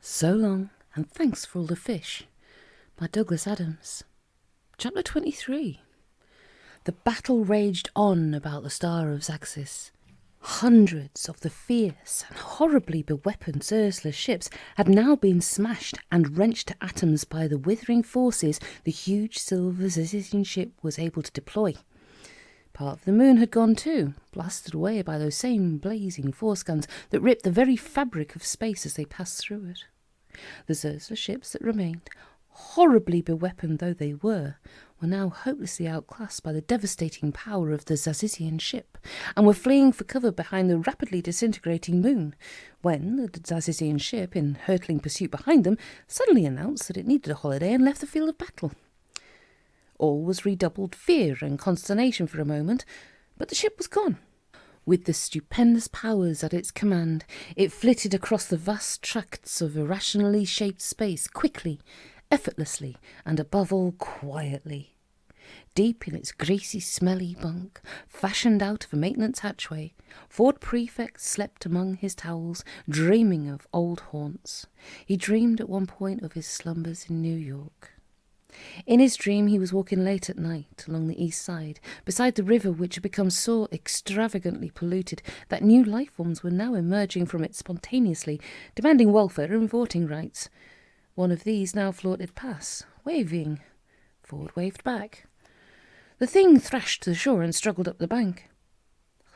So long, and thanks for all the fish, by Douglas Adams. Chapter 23. The battle raged on about the Star of Zaxis. Hundreds of the fierce and horribly beweaponed Ursula ships had now been smashed and wrenched to atoms by the withering forces the huge silver Zaxian ship was able to deploy. Part of the moon had gone too, blasted away by those same blazing force guns that ripped the very fabric of space as they passed through it. The Ursula ships that remained, horribly beweaponed though they were now hopelessly outclassed by the devastating power of the Zaxian ship, and were fleeing for cover behind the rapidly disintegrating moon, when the Zaxian ship, in hurtling pursuit behind them, suddenly announced that it needed a holiday and left the field of battle. All was redoubled fear and consternation for a moment, but the ship was gone. With the stupendous powers at its command, it flitted across the vast tracts of irrationally shaped space quickly, effortlessly, and above all quietly. Deep in its greasy, smelly bunk, fashioned out of a maintenance hatchway, Ford Prefect slept among his towels, dreaming of old haunts. He dreamed at one point of his slumbers in New York. In his dream he was walking late at night along the east side, beside the river which had become so extravagantly polluted that new life forms were now emerging from it spontaneously, demanding welfare and voting rights. One of these now floated past, waving. Ford waved back. The thing thrashed to the shore and struggled up the bank.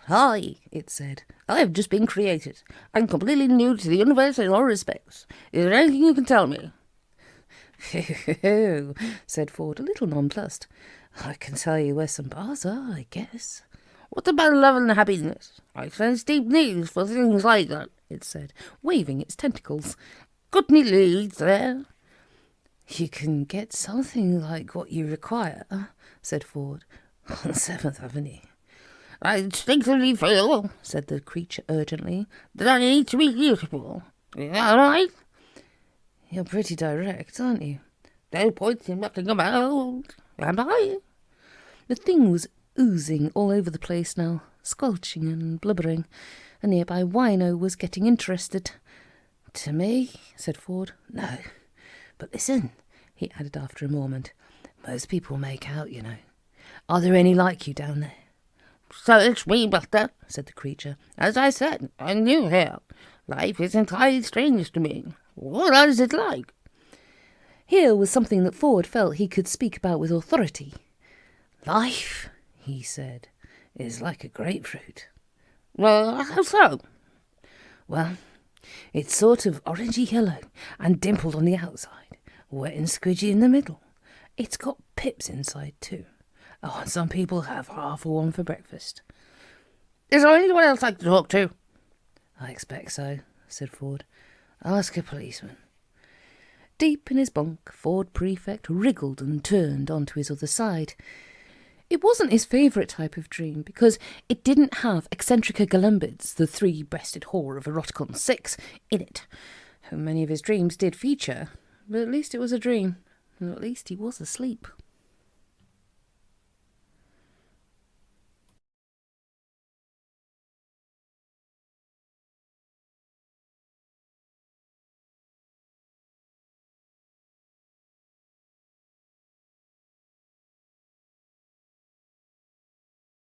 "Hi," it said. "I have just been created. I'm completely new to the universe in all respects. Is there anything you can tell me?" "Ho, said Ford, a little nonplussed. "I can tell you where some bars are, I guess." "What about love and happiness? I sense deep needs for things like that," it said, waving its tentacles. "Got any leads there?" "You can get something like what you require," said Ford, "on 7th Avenue. "I instinctively feel," said the creature urgently, "that I need to be beautiful. Is that right?" "You're pretty direct, aren't you?" "No point in mucking about, am I?" The thing was oozing all over the place now, squelching and blubbering. A nearby wino was getting interested. "To me?" said Ford. "No. But listen," he added after a moment. "Most people make out, you know. Are there any like you down there?" "Search me, Buster," said the creature. "As I said, I'm new here. Life is entirely strange to me. What is it like?" Here was something that Ford felt he could speak about with authority. "Life," he said, "is like a grapefruit." "Well, how so?" "Well, it's sort of orangey yellow and dimpled on the outside, wet and squidgy in the middle. It's got pips inside too. Oh, and some people have half of one for breakfast." "Is there anyone else I can talk to?" "I expect so," said Ford. "Ask a policeman." Deep in his bunk, Ford Prefect wriggled and turned onto his other side. It wasn't his favourite type of dream, because it didn't have Eccentrica Galumbids, the three-breasted whore of Eroticon 6, in it. Many of his dreams did feature, but at least it was a dream, and at least he was asleep.